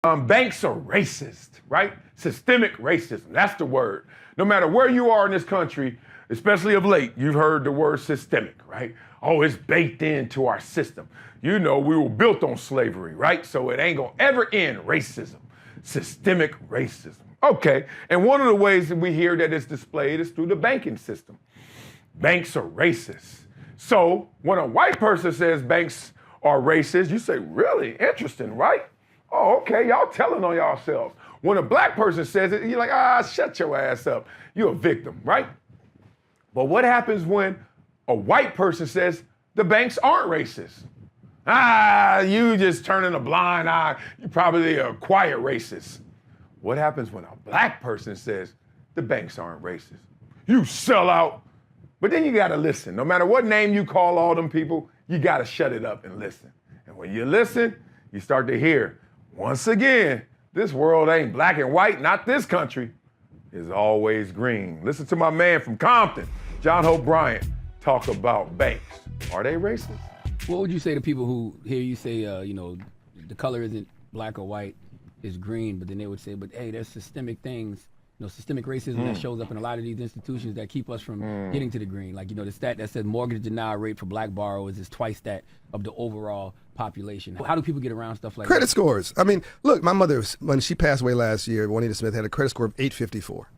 Banks are racist, right? Systemic racism, that's the word. No matter where you are in this country, especially of late, you've heard the word systemic, right? Oh, it's baked into our system. You know, we were built on slavery, right? So it ain't gonna ever end racism, systemic racism. Okay, and one of the ways that we hear that it's displayed is through the banking system. Banks are racist. So when a white person says banks are racist, you say, really? Interesting, right? Oh, okay, y'all telling on yourselves. When a black person says it, you're like, shut your ass up. You're a victim, right? But what happens when a white person says the banks aren't racist? You just turning a blind eye. You're probably a quiet racist. What happens when a black person says the banks aren't racist? You sell out. But then you gotta listen. No matter what name you call all them people, you gotta shut it up and listen. And when you listen, you start to hear, once again, this world ain't black and white, not this country. It's always green. Listen to my man from Compton, John Hope Bryant, talk about banks. Are they racist? What would you say to people who hear you say, the color isn't black or white, it's green, but then they would say, but hey, there's systemic things, systemic racism that shows up in a lot of these institutions that keep us from getting to the green. Like, the stat that says mortgage denial rate for black borrowers is twice that of the overall population. How do people get around stuff like credit that? scores? I mean, look, my mother, when she passed away last year, Juanita Smith, had a credit score of 854.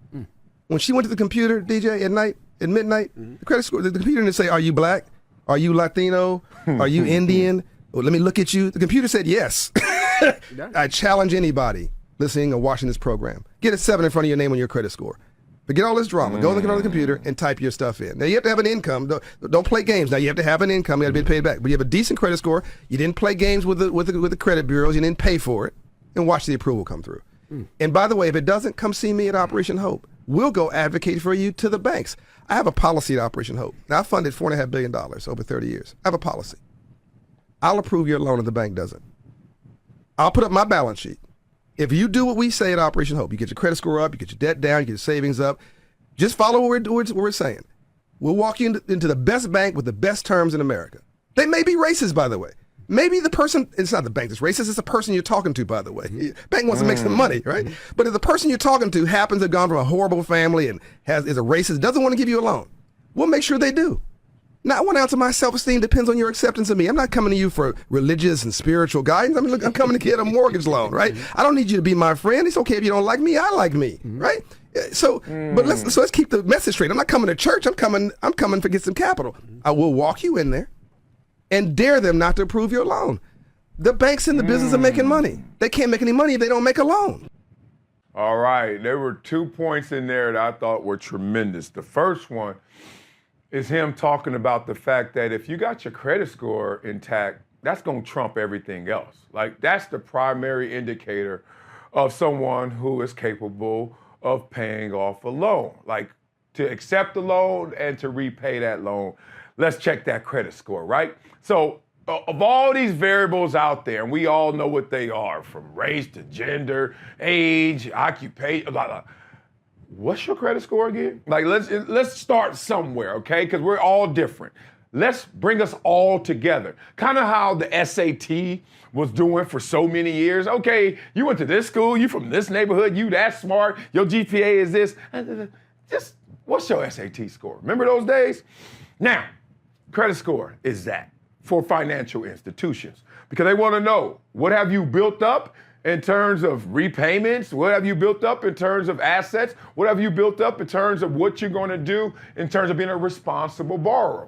When she went to the computer, DJ, at midnight, the credit score, the computer didn't say, are you black? Are you Latino? Are you Indian? Well, let me look at you. The computer said yes. I challenge anybody listening or watching this program. Get a 7 in front of your name on your credit score. Forget all this drama. Go look at it on the computer and type your stuff in. Now, you have to have an income. Don't play games. Now, you have to have an income. You got to be paid back. But you have a decent credit score. You didn't play games with the credit bureaus. You didn't pay for it. And watch the approval come through. And by the way, if it doesn't, come see me at Operation Hope. We'll go advocate for you to the banks. I have a policy at Operation Hope. Now, I funded $4.5 billion over 30 years. I have a policy. I'll approve your loan if the bank doesn't. I'll put up my balance sheet. If you do what we say at Operation Hope, you get your credit score up, you get your debt down, you get your savings up, just follow what we're saying. We'll walk you into the best bank with the best terms in America. They may be racist, by the way. Maybe the person, it's not the bank that's racist, it's the person you're talking to, by the way. Bank wants to make some money, right? But if the person you're talking to happens to have gone from a horrible family and is a racist, doesn't want to give you a loan, we'll make sure they do. Not 1 ounce of my self-esteem depends on your acceptance of me. I'm not coming to you for religious and spiritual guidance. I mean, look, I'm coming to get a mortgage loan, right? I don't need you to be my friend. It's okay if you don't like me. I like me, right? So, but let's keep the message straight. I'm not coming to church. I'm coming to get some capital. I will walk you in there and dare them not to approve your loan. The bank's in the business of making money. They can't make any money if they don't make a loan. All right, there were 2 points in there that I thought were tremendous. The first one is him talking about the fact that if you got your credit score intact, that's going to trump everything else. Like, that's the primary indicator of someone who is capable of paying off a loan. Like, to accept the loan and to repay that loan, let's check that credit score, right? So of all these variables out there, and we all know what they are, from race to gender, age, occupation, blah, blah. What's your credit score again? Like, let's start somewhere, okay? Because we're all different. Let's bring us all together. Kind of how the SAT was doing for so many years. Okay, you went to this school, you from this neighborhood, you that smart, your GPA is this. Just, what's your SAT score? Remember those days? Now, credit score is that for financial institutions, because they want to know, what have you built up in terms of repayments? What have you built up in terms of assets? What have you built up in terms of what you're going to do in terms of being a responsible borrower?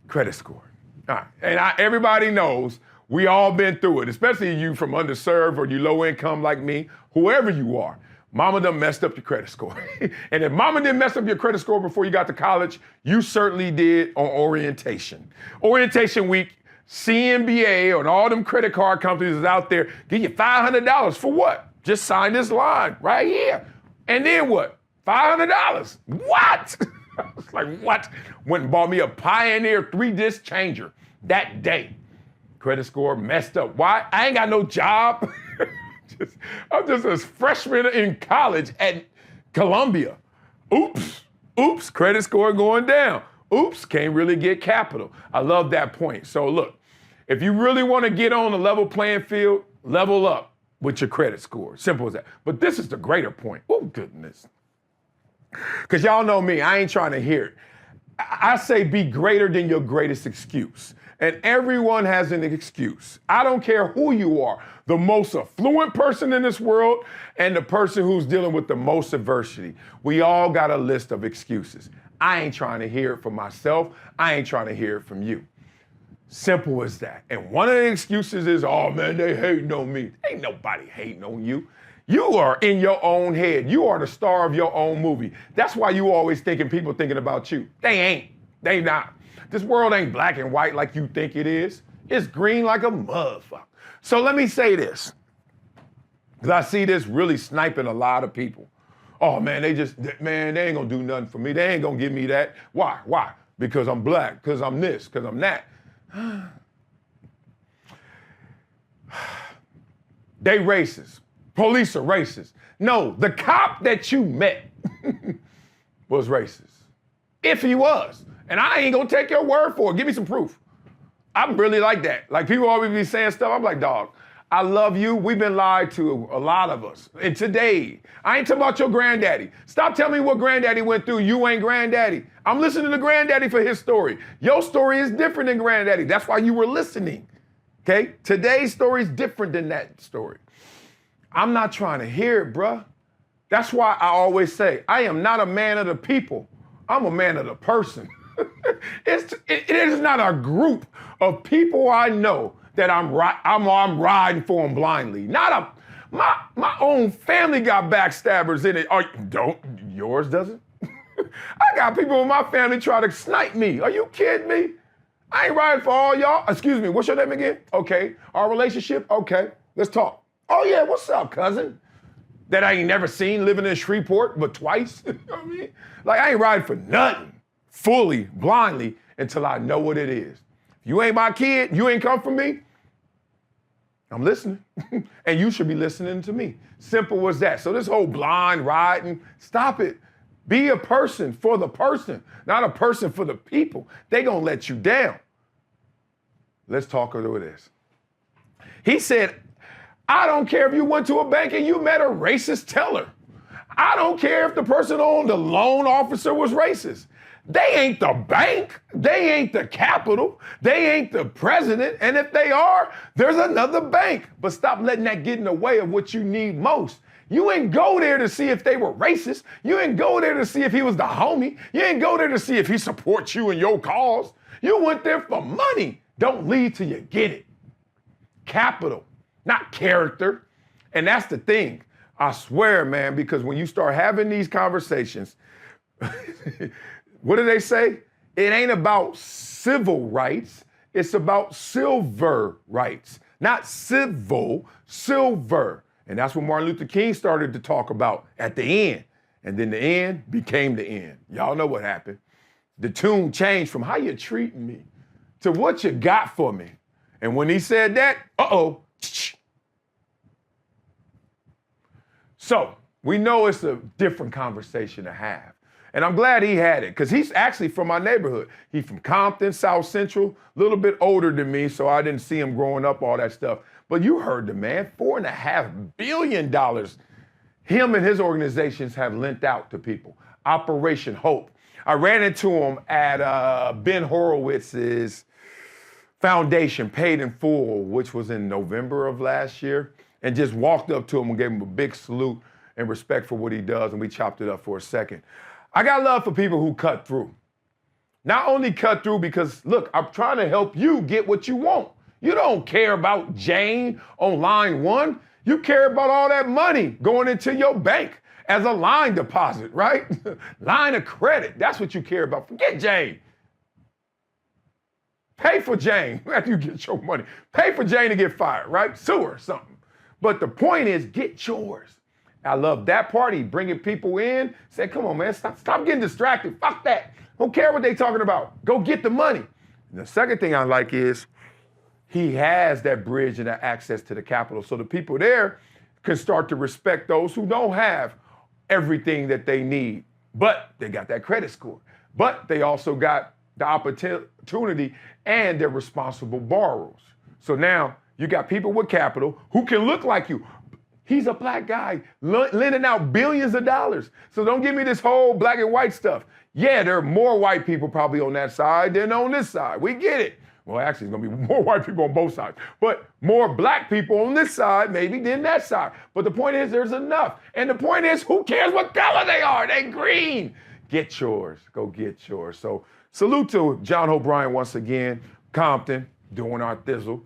Credit score. All right. And everybody knows we all been through it, especially you from underserved or you low income like me, whoever you are. Mama done messed up your credit score. And if mama didn't mess up your credit score before you got to college, you certainly did on orientation. Orientation week, CNBA and all them credit card companies is out there, give you $500 for what? Just sign this line right here. And then what? $500. What? I was like, what? Went and bought me a Pioneer 3-disc changer that day. Credit score messed up. Why? I ain't got no job. I'm just a freshman in college at Columbia. Oops, credit score going down. Oops, can't really get capital. I love that point. So look, if you really want to get on a level playing field, level up. with your credit score. Simple as that. But this is the greater point. Oh, goodness. Because y'all know me, I ain't trying to hear it. I say be greater than your greatest excuse. And everyone has an excuse. I don't care who you are, the most affluent person in this world and the person who's dealing with the most adversity. We all got a list of excuses. I ain't trying to hear it from myself. I ain't trying to hear it from you. Simple as that. And one of the excuses is, oh man, they hating on me. Ain't nobody hating on you. You are in your own head. You are the star of your own movie. That's why you always thinking people thinking about you. They ain't. They not. This world ain't black and white like you think it is. It's green like a motherfucker. So let me say this, because I see this really sniping a lot of people. Oh man, they ain't gonna do nothing for me. They ain't gonna give me that. Why? Why? Because I'm black, because I'm this, because I'm that. They racist. Police are racist. No, the cop that you met was racist. If he was. And I ain't gonna take your word for it. Give me some proof. I'm really like that. Like people always be saying stuff. I'm like, dog, I love you. We've been lied to, a lot of us. And today, I ain't talking about your granddaddy. Stop telling me what granddaddy went through. You ain't granddaddy. I'm listening to granddaddy for his story. Your story is different than granddaddy. That's why you were listening. Okay? Today's story is different than that story. I'm not trying to hear it, bruh. That's why I always say, I am not a man of the people. I'm a man of the person. It is not a group of people I know that I'm riding for them blindly. My own family got backstabbers in it. Yours doesn't? I got people in my family try to snipe me. Are you kidding me? I ain't riding for all y'all. Excuse me, what's your name again? Okay, our relationship? Okay, let's talk. Oh yeah, what's up, cousin? That I ain't never seen living in Shreveport, but twice. You know what I mean? Like I ain't riding for nothing. Fully, blindly, until I know what it is. If you ain't my kid, you ain't come for me, I'm listening. And you should be listening to me. Simple as that. So this whole blind riding, stop it. Be a person for the person, not a person for the people. They gonna let you down. Let's talk over this. He said, I don't care if you went to a bank and you met a racist teller. I don't care if the person on the loan officer was racist. They ain't the bank. They ain't the capital. They ain't the president. And if they are, there's another bank. But stop letting that get in the way of what you need most. You ain't go there to see if they were racist. You ain't go there to see if he was the homie. You ain't go there to see if he supports you and your cause. You went there for money. Don't lead till you get it. Capital, not character. And that's the thing. I swear, man, because when you start having these conversations, what do they say? It ain't about civil rights. It's about silver rights. Not civil, silver. And that's what Martin Luther King started to talk about at the end. And then the end became the end. Y'all know what happened. The tune changed from how you treating me to what you got for me. And when he said that, So we know it's a different conversation to have. And I'm glad he had it, because he's actually from my neighborhood. He's from Compton, South Central, a little bit older than me, so I didn't see him growing up, all that stuff. But you heard the man, $4.5 billion him and his organizations have lent out to people. Operation Hope. I ran into him at Ben Horowitz's foundation, Paid in Full, which was in November of last year, and just walked up to him and gave him a big salute and respect for what he does, and we chopped it up for a second. I got love for people who cut through. Not only cut through because, look, I'm trying to help you get what you want. You don't care about Jane on line 1. You care about all that money going into your bank as a line deposit, right? Line of credit. That's what you care about. Forget Jane. Pay for Jane after you get your money. Pay for Jane to get fired, right? Sue her or something. But the point is, get yours. I love that part. He bringing people in. Said, come on, man, stop getting distracted. Fuck that. Don't care what they talking about. Go get the money. And the second thing I like is he has that bridge and that access to the capital. So the people there can start to respect those who don't have everything that they need. But they got that credit score. But they also got the opportunity and they're responsible borrowers. So now you got people with capital who can look like you. He's a black guy lending out billions of dollars. So don't give me this whole black and white stuff. Yeah, there are more white people probably on that side than on this side. We get it. Well, actually, it's going to be more white people on both sides. But more black people on this side maybe than that side. But the point is there's enough. And the point is, who cares what color they are? They green. Get yours. Go get yours. So salute to John Hope Bryant once again. Compton, doing our thizzle.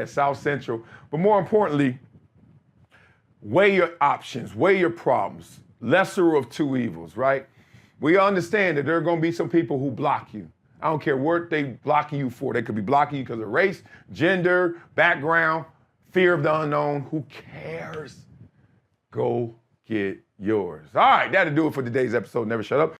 South Central. But more importantly, weigh your options, weigh your problems. Lesser of two evils, right? We understand that there are going to be some people who block you. I don't care what they blocking you for. They could be blocking you because of race, gender, background, fear of the unknown. Who cares? Go get yours. All right, that'll do it for today's episode. Never Shut Up.